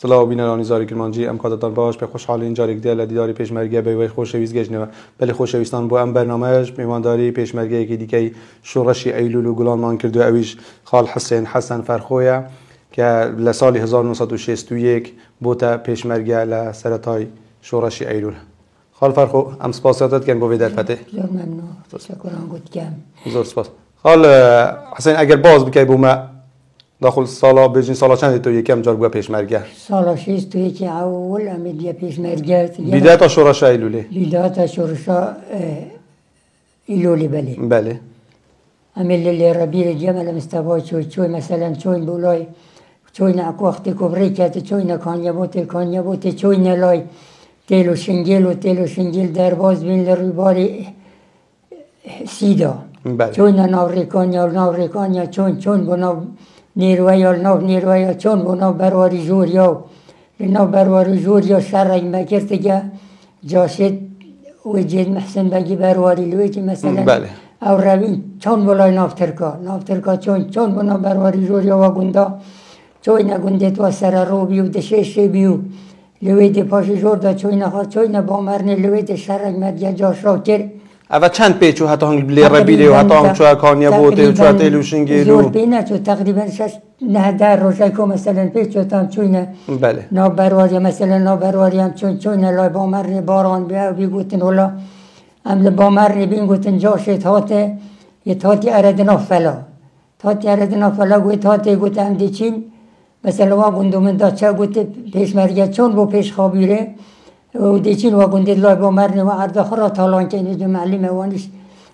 سلاو بینرانی زاری کرمانجی امکادتان باش به خوشحالین جاری دیال دیداری پیشمرگی به وی خوشویست گشنه بله خوشویستان با ام برنامهش میوانداری پیشمرگی که دیگه شورشی ایلول و گلان مان کرد و اویش خال حسن فرخویا که لسال 1961 بوده پیشمرگی لسرطای شورشی ایلول. خال فرخو ام سپاسیاتت کن بوی در فته. زور ممنون. شکران گود کم. زور سپاس. خال حسین اگر باز بکی بوم داخل سالا بجین سالا چند تو یکم جار بوده پیشمرگی؟ سالا 6 تو یکی اول امیدی پیشمرگی. بیدای تا شورش ایلولی. بیدای تا شورش ایلولی بله. بله. امیلی ربیع جمال مستوای چوی مثلا چوی بولای چوی نک وقتی کبری کرد چوی نکانیا بوده چوی نلای تلو شنگل در باز بین لروی باری سیدا. بله. چوی ناوریکانیا چون بنا نیرویا چون بنا برواری جوریا شرعی مکرد که جاشد و جد محسن بگی برواری لویتی مثلا. بله. او روین چون بلای نافترکا چون بنا برواری جوریا و گندا چوی نگندت و سر رو بیو دشش بیو لویت پاش جوردا چوی نبامرنه لویت شرعی مدیا جاش را کرد. اول چند پیچو حتی هنگ بلی ربیلی و حتی هنگ چوه کانیا بوده و چوه تیلوشنگیلو زور بینه چو تقریبا 6-9 روزه که مثلا پیچو تام چوینه بله نابرواری مثلا نابرواری هم چون لای بامرنی باران بیا بیگوتن ولا هم لبامرنی بینگوتن جاشت هاته یه تاتی اردنا فلا گوی تاتی گوته هم دیچین مثلا واگوندو من دا چه گوته پیشمرگه چون بو پیش خوابیره و دیچین واگونده لای بامرنی و عرض خورا تالان که اینجا معلمه وانش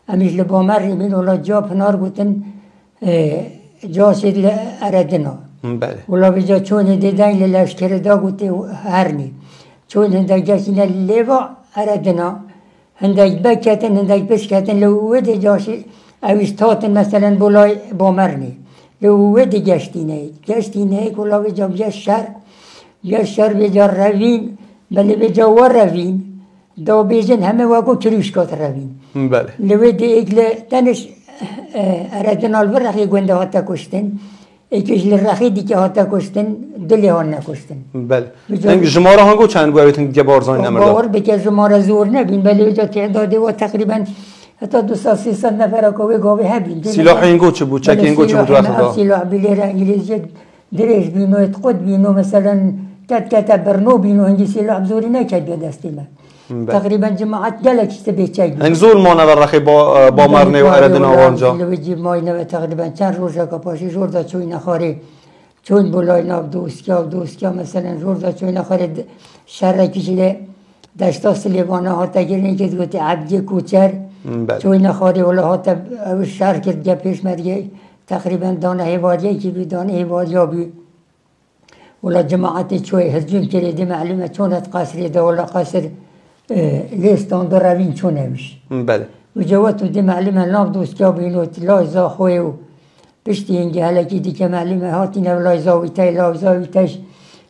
همیش لبامرنی بین ولا جا پنار گوتن جاشد اردنا بله ولا بجا چون دیدن لشکر دا گوته هرنی چون هندک جاشین لیوا اردنا هندک بکتن هندک بشکتن لو دی جاشد اویش تاتن مثلا بولای بامرنی لو دی گشتینه ولا بجا شر بجا روین بله بجا روین دا بیجن همه واقع کریشکات روین بله لو دی اگل تنش اردنا الورخی گونده هاتا کشتن ایکش لرخی دیگه هاتا کشتن دلی ها نکشتن بله اینکه جماره هنگو چند گویتون دیگه بارزانی نمرده باور بکه جماره زور نبین بله بجا تعدادی و تقریبا حتی 200-300 نفر گاوی هبین سلاح اینگو چه بود؟ چک اینگو چه بود وقت دا؟ سلاح بلیر انگلیزی درش بینو اتقود بینو مثلا کت برنو بینو هنگی سلاح بزوری نکد به دستی من تقریبا جماعت گلکشت بیچک هنگ زور ما نورخی با مرنه و اردنا وانجا لویجی ماینه و تقریبا چند روزه که پاشی جور دا چوی نخاری چون بلای ناب دوستیا مثلا جور دا چوی نخاری شر کشیده دشتاس لیوانه ها تگیرین که دوتی عبدی کوچر چوی نخاری ولی ها تا شر کرد گه پیشمرگی تقریبا دانه هیواریه که بی دانه هیواریا بی ولی جماعت چوی هزجون کرده معلومه چونت قصری ده ولی قصر لیستان در روین چونه میشه بله و جواتو دی معلومه ناب دوستیا بینوت لایزا خوی و پشتی اینگه حلکی دی که معلومه هاتینه لایزاویتش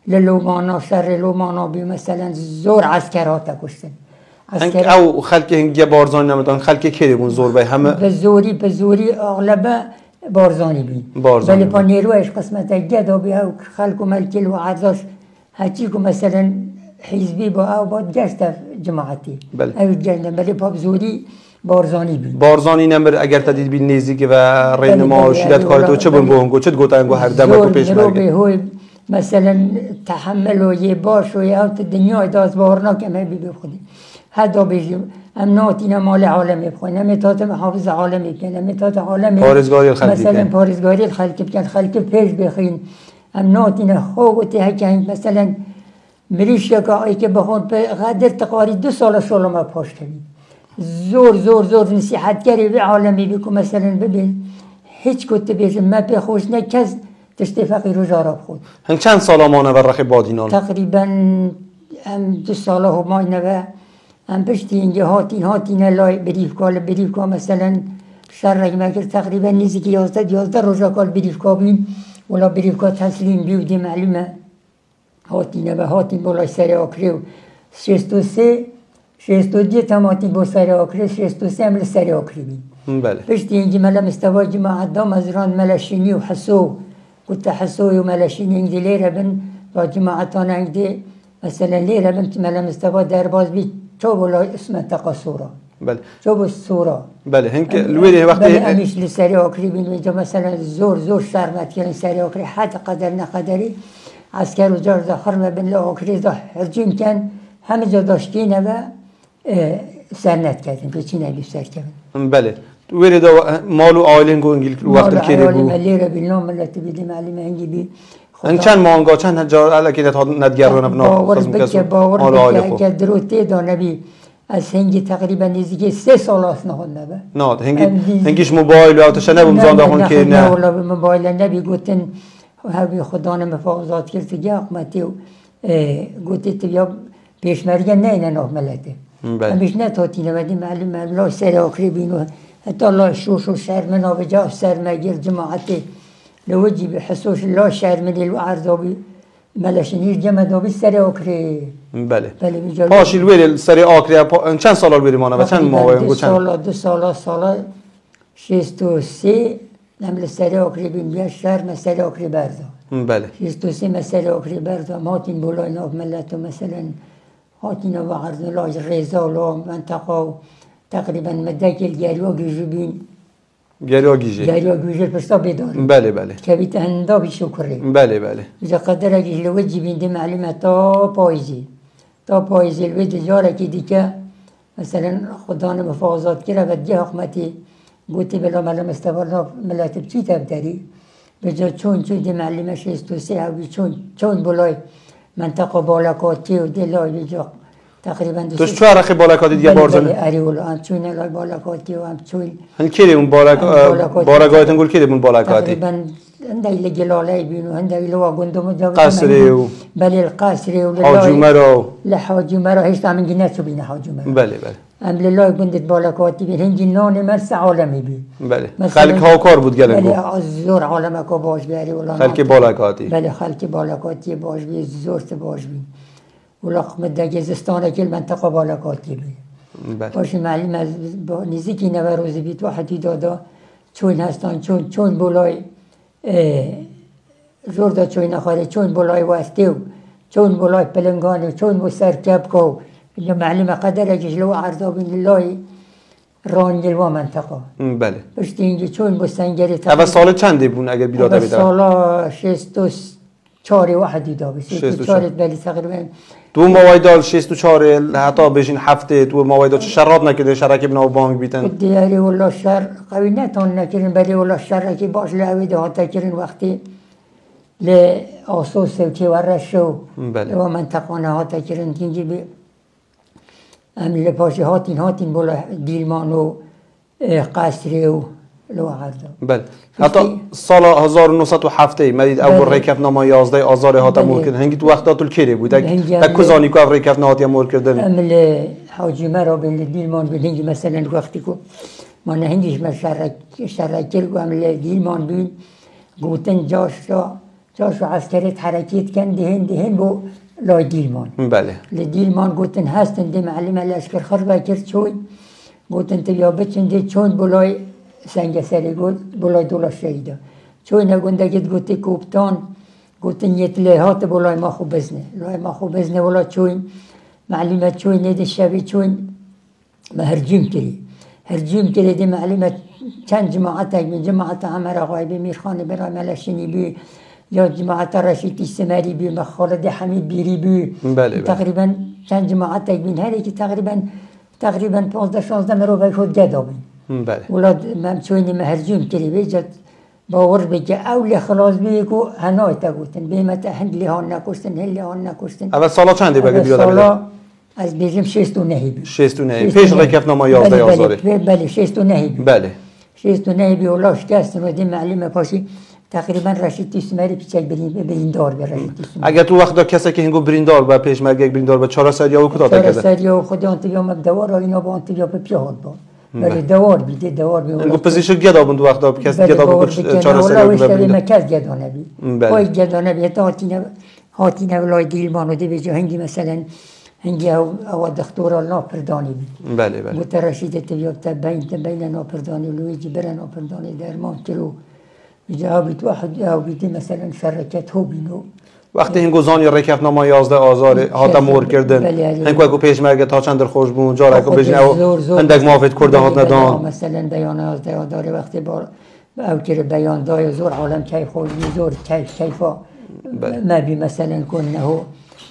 للومانا شر لومانا بی مثلا زور عسکر هاتا کشتن او خلک هنگی بارزانی نمیدن خلک که بون زور به همه به زوری اغلبه بارزانی بین ولی پا نیرویش قسمت گدا بی او خلک و ملکل و عرضاش هچی که مثلا حزبی با او باد گشت جماعتی او گشت ولی پا بزوری بارزانی بین بارزانی نمبر اگر تدید بین نزدیک و رینما و شیدت کاری تو چه بون بونگو چه گوتنگو هر دمه کو پیش مرگه مثلا تحمل و یه باش و یه اوت دنیای داز بارنا که همه بی بخودی حدا بیجیم امناتینا مال عالمی بخوین امیتات محافظ عالمی بکن امیتات عالمی پارزگاری الخلقی مثلا پارزگاری الخلقی بکن خلقی پیش بخین امناتینا خوگوتی هکن مثلا مریشیا که آئی که بخون غدر تقاری 2 سال شلومه پاش کنید زور نصیحت کری به عالمی بکن مثلا ببین هیچ کتی بیجیم ما پی خوش نکز تشتی فقیر و جاراب خود هنگ چند سالا ما نورخی بادینان؟ تقریبا هم 2 ساله هم مای نوه هم پشتی اینگه هاتین لای بریفکا مثلا شرعی مکر تقریبا نیزی که 11 روزا کال بریفکا بین ولا بریفکا تسلیم بیودی معلومه هاتین بولای سر آکری و 63 تماتی با سر آکری 63 هم سر آکری بین بله پشتی اینگه ملا مستوای جماعت دام از ران ملشینی و حسو كنت حسوي وملاشين انجليرا بن را جماعتان هنگده مثلا لیره بنت ملا مصطفى درباز بی چو بلای اسم منطقه سورا بله چو بو سورا بله هنگ الویره وقتی بله امیش لسری آکری بین اینجا مثلا زور شرمت کردن سری آکری حد قدر نقدری عسکر و جار داخر مبین لآکری دا هرجیم کن همه جا داشتینه و سرنت کردیم پیچی نبی سر کردیم بله ویره دا مال و آیلین گو انگل وقت کیره بو لیره بیلنام ملت بیدیم علیم هنگی بی ان چند مانگا چند جا الکی ندگرونه بنا باور بکه که دروته دا نبی از هنگی تقریبا نزدیک 3 سال است نخونده به نه هنگیش موبایل و آتش نبود زاندخون که نه ولی موبایل نبی گفتن همی خدا نمفاوضات کرد که اقمتی و گفتی تو بیا پیشمرگه نه نه ملته همیش نه تاتی نمدی معلوم لا سر آخری بینو حتی لا شوش و شرمنا به جا سر مگیر جماعتی لوجی به حسوش لا شرمنی لو عرضابی ملشنیر جمع دابی سر آخری بله پاشیل ویل سر آخری چند سال الویری مانه و چند ماه 2 سال 63 نمل سر آخری بین بیا شهر مسر آخری بردا بله 63 مسر آخری بردا ماتین بولای ناب ملت و مثلا هاتین و عرض لاج ریزا و منطقه تقریبا مدکل گریو گیجی بین گریو گیجی پستا بیدار بله بله که بیت هندا بی شکره بله بله جا قدر اگه لوجی بین دی معلومه تا پاییزی الوید جاره که دیگه مثلا خدا نمفاوضات کرده و دیگه حکمتی گوتی بلا ملا مستوار ملت بچی تبداری بجا چون دی معلومه 63 هاوی چون بلای منطقه بالاکاتی و دلای بجا تقریبا توش چه عرقی بالاکاتی دیگه بارزن؟ بله اریولو هم چون الای بالاکاتی و هم چون هن کیره اون بالاکاتیتون گل کیره اون بالاکاتی؟ تقریبا هنده ایل گلاله بینو هنده ایل واگندم قصری و بله القصری و حاج عمر حاج عمر هیچ همین گنه چو بینه حاج عمر بله بله ام لله گندت بالاکاتی بین هنگی نان مرس عالمی بی بله خلق ها کار بود گلنگو بله از زور عالم که باش بیاری خلق بالاکاتی بله خلق بالاکاتی باش بی زورت باش بی ولا قمت دگزستانه که المنطقه بالاکاتی بی باشه معلم از نزدیکی نوروزی بیت واحدی دادا چون هستان چون بولای جوردا چون نخواره چون بولای واسطه چون بولای پلنگانه چون بو سرکب کو یا معلم قدر اگه لو عرضا بین الله رانگل و منطقه بله پشت اینجا چون بو سنگری اول سال چندی بون اگر بیراده بیدار؟ سال 64 واحدی دابه 64 بلی تقریبا تو موایدال 64 حتی بشین هفته تو موایدال چه شراب نکرده شرکه بنا بانک بیتن دیاری والله شر قوی نتون نکرین بلی والله شر که باش لعوی ده تا کرین وقتی ل آسوس که ورشو بله و منطقه ها تا کرین کینجی بی عمل پاشی هاتین بولا دیلمان و قصری و لو عرضا بله حتی سال 1907 مدید اول ریکف نامه 11 آذار هاتا مول کردن هنگی تو وقت داتول کیره بود تا کزانی که اول ریکف نامه مول کردن عمل حاجی مرا بین دیلمان بین هنگی مثلا وقتی که ما نه هنگیش ما شرکل و عمل دیلمان بین گوتن جاش عسکریت حرکت کن دهن بو لای دیلمان بله لدیلمان گوتن هستن دی معلم لشکر خربه کرد چون گوتن تبیا بچن دی چون بلای سنگ سری گفت بلای دولا شهیده چون نگونده گوتی کوپتان گوتن یتلیهات بلای ما خوب بزنه لای ما خوب بزنه ولا چون معلمه چون نیده شبی چون ما هرجیم کری دی معلمه چند جماعت من جماعت عمر غایبی میرخانه برای ملشنی بی یا جماعت رشیدی سمری بی مخالد حمید بیری بی بله تقریبا چند جماعت بین هری که تقریبا 15-16 مرو به خود گدا بین بله ولاد ممچونی مهرجون کری بیجد باور بگه اولی خلاص بیگو هنای تا گوتن بیمت هند لیهان نکشتن هل لیهان نکشتن اول سالا چندی بگه بیاد سالا از بیجم 69 بی 69 پیش ریکف نامه 11 آذاره بله 69 بی بله 69 بی ولا شکستن و دی معلم پاشی تقریبا رشید تیسمری پیچک بریندار به رشید تیسمری اگر تو وقت کسی که هنگو بریندار با پیشمرگ یک بریندار با 4 سال یا کتا کرده 4 سال یا خود انتبیو مبدوار و اینا با انتبیو به پیاد با ولی دوار بیده دوار بی هنگو پزیشک گدا بند وقت کسی گدا با 4 سال یا بریندار مکز گدا نبی پای گدا نبی تا هاتینه ولای دیلمان و دی بجا هنگی مثلا هنگی او دکتر الله پردانی بی بله بله گوت رشید تبیو بین ناپردانی لویجی بر ناپردانی درمان کلو جا بیت واحد او بیت مثلا شرکت هو بینو وقتی هنگو زانی رکف نما 11 آذار هات مور کردن هنگو اگو پیشمرگه تا چند در خوش بون جار اگو بجن او هندگ مافت کرده هات ندان مثلا بیان 11 آذار وقتی بار او که بیان دای زور عالم کیف خوش زور کیفا ما بی مثلا کنه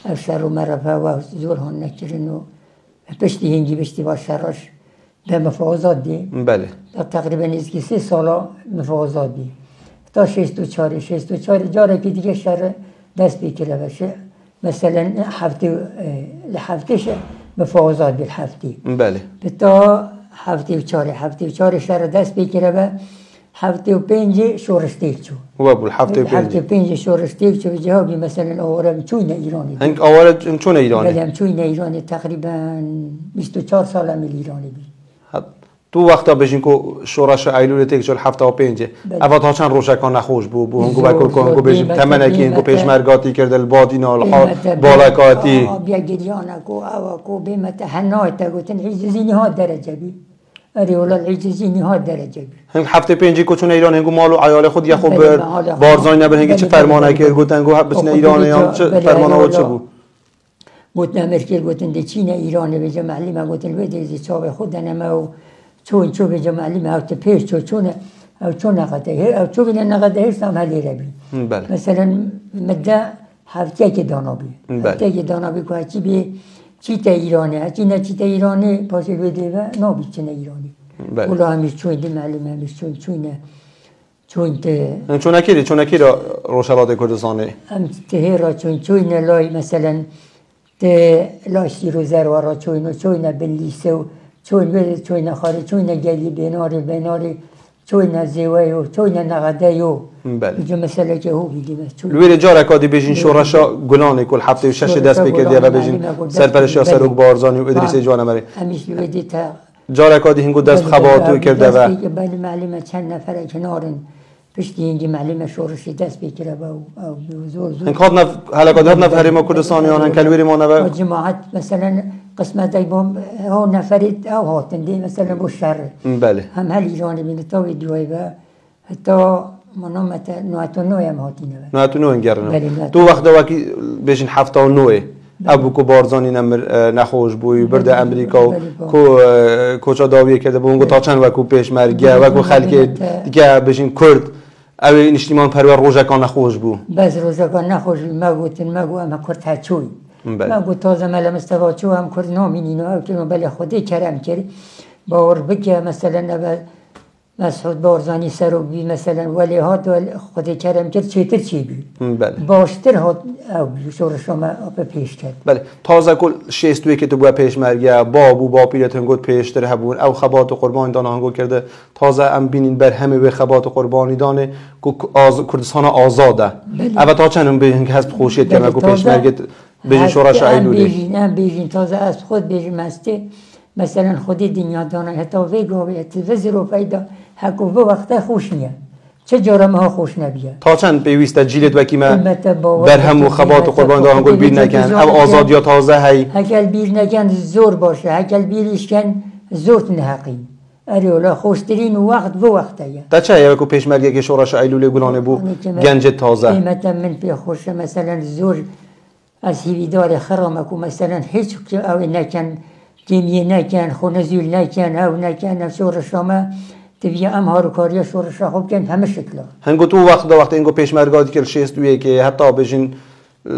افسر و مرفه و زور هون نکرنو پشتی هنگی بشتی با شرش به مفاوضات دی بله تقریبا نزدیک 3 سالا مفاوضات دی تا 64 جاره که دیگه شر دست بکره بشه مثلا هفتهش مفاوضات بالهفته بله تا هفته و چهار شر دست بکره به هفته و 5 شورشتیک چو و بول هفته و 5 شورشتیک چو جوابی مثلا آواره چون ایرانی هنگ آواره چون ایرانی بله چون ایرانی تقریبا 24 سال هم ایرانی بی تو وقتا بجین که شورش ایلول تک جل هفته و 5 اول تا چند روشکان نخوش بو هنگو بکر که هنگو بجین تمنه که هنگو پیشمرگاتی کرده البادینا بالاکاتی بیا گریانه کو او کو بیمت هنای تا گوتن عجزینی ها درجه بی اری ولا العجزینی ها درجه بی هنگ هفته 5 که چون ایران هنگو مال و عیال خود یا خوب بارزانی نبر هنگی چه فرمانه کرد گوتن هنگو بسن ایران یا چه فرمانه و چه بو گوتن امریکا گوتن دی چین ایرانی بجا معلمه گوتن بدیزی چاو خود نمو چون چو به معلم او پیش چون او چون نقده او چون نقده هست هم هلی ربی بله مثلا مده هفته که دانابی هفته که دانابی که هچی به چیت ایرانی هچی نه چیت ایرانی پاسی بده و نابی چنه ایرانی اولا همیش چون دی معلم همیش چون اکی را روشلات کردستانه هم ته را چون لای مثلا ته لاشتی رو زروارا چون بلیسه و چون نخاری چون گلی بیناری چون زیوی و چون نقده و بله مثلا که هو بیدیم لویر جاره کادی بجین شورشا گلانه کل هفته و 6 دست بکردیه و بجین سرپرشی ها سروک بارزانی و ادریس جوانه مری همیش لویدی تا جاره کادی هنگو دست خباتو کرده و بله معلمه چند نفره کنارن پشتی اینجی معلم شورشی دست بکره با زور هنگ خواهد حلقات هات نفری ما کردستانیان هنگ کلویری ما نوه جماعت مثلا قسمت ایبام ها نفرید او هاتن دی مثلا بو شر بله هم هل ایرانی بینه تا ویدیوی با حتی منامت 99 هم هاتینه 99 گرنه تو وقت واکی بجین 79 ابو کو بارزانی نمر نخوش بوی برده امریکا و کوچا داویه کرده بو اونگو تا چند وکو پیشمرگه وکو خلک دیگه بجین کرد او نشتیمان پرور روژکان نخوش بو بس روژکان نخوش مگو اما کرد هچوی مگو تازه ملا مستوى چو هم کرد نامینین و او که بله خودی کرم کرد باور بکه مثلا مسعود بارزانی سر و بی مثلا ولی هات خودی کرم کرد چیتر چی بی باشتر هات او بی شورش ما پیش کرد بله تازه کل شیستوی که تو بو پیش مرگه با پیلت هنگود پیشتر هبون او خبات و قربانی دانه هنگو کرده تازه ام بینین بر همه به خبات و قربانی دانه کردستان آزاده او تا چند به هنگ هست خوشیت که مگو پیش مرگه بجین شورش ایلولی بیجین تازه از خود بیجین مسته مثلا خودی دنیا دانه حتی ویگاویت وزیر و فایده حکو به وقت خوش نیه چه جارم ها خوش نبیه تا چند پیوسته جیلت وکی ما بر هم و خبات و قربان دارن گل بیر نکن او آزاد یا تازه هی هکل بیر نکن زور باشه هکل بیرش کن زور نحقی اریولا خوشترین وقت و وقتیه تا چه یکو پیشمرگه که شورش ایلولی گلانه بو گنج تازه قیمتا من پی خوشه مثلا زور از هیویدار خرامکو مثلا هیچ که او نکن کیمیه نکن خونزیل نکن او نکن شورش ما تبیه ام هارو کاریا شورش خوب کن همه شکلا هنگو تو وقت اینگو پیشمرگاتی که شیستویه که حتی بجین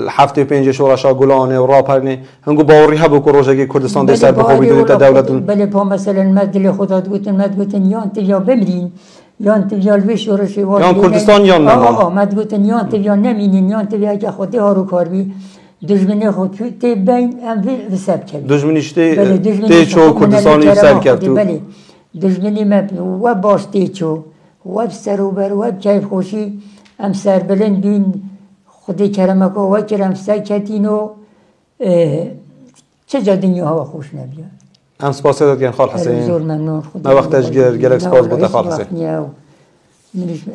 هفته 5 شورش گلانه و راپرنه هنگو باوری هبو که روزه که کردستان ده سر بخوابی دونی تا دولتون بله پا مثلا مدل خودت گوتن یان تبیا بمرین یان تبیا الوی شورشی یان کردستان یان نمان مد گوتن یان تبیا نمینین یان تبیا که خودی هارو کار بی دشمنی خود تی بین ام وسب کرد دشمنیش تی چو کردستانی سر کرد تو بله دشمنی ما و باش تی چو و بسر و بر و کیف خوشی ام سر بلند بین خودی کرمک و کرم سکتینو چه جا دنیا ها خوش نبیه ام سپاس داد گن خال حسین زور ممنون خدا وقتش گلک سپاس بود خال حسین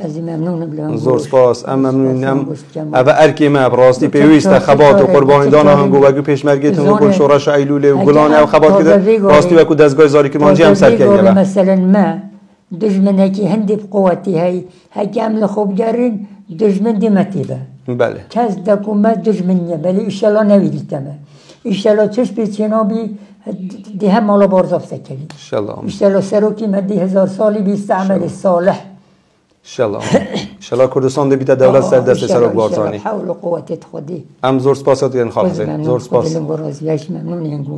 از ممنون زور سپاس ام ممنون ام اول ارکی ما براستی پیوسته خبات و قربانی دانا هنگو وگو پیشمرگیتون گل شورش ایلوله و گلانه او خبات کده راستی وگو دستگاه زاری که مانجی هم سر کرده مثلا ما دشمنه که هندی بقوتی هی هکم لخوب گرین دشمن دی متیبه بله کس دکومت دجمنیه بله ایشالا نویدیتمه ایشالا چش پیچینابی دی هم مالا بارزافته کلی انشالله ایشالا سروکی مدی 1000 سالی بیست عمل صالح انشالله انشالله کردستان ده بیت دولت سر دست سرک بارزانی حول و قوتت خودی ام زور سپاسات گن خال حسین زور سپاس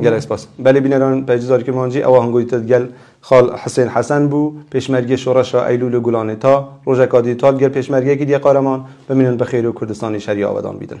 گل سپاس بله بینران پیجزاری کرمانجی او هنگوی تدگل خال حسین حسن بو پیشمرگی شورش ایلول گلانه تا روز کادی تال گل پیشمرگی کی دی قهرمان بمینن بخیر و کردستانی شریعه آبادان بیدن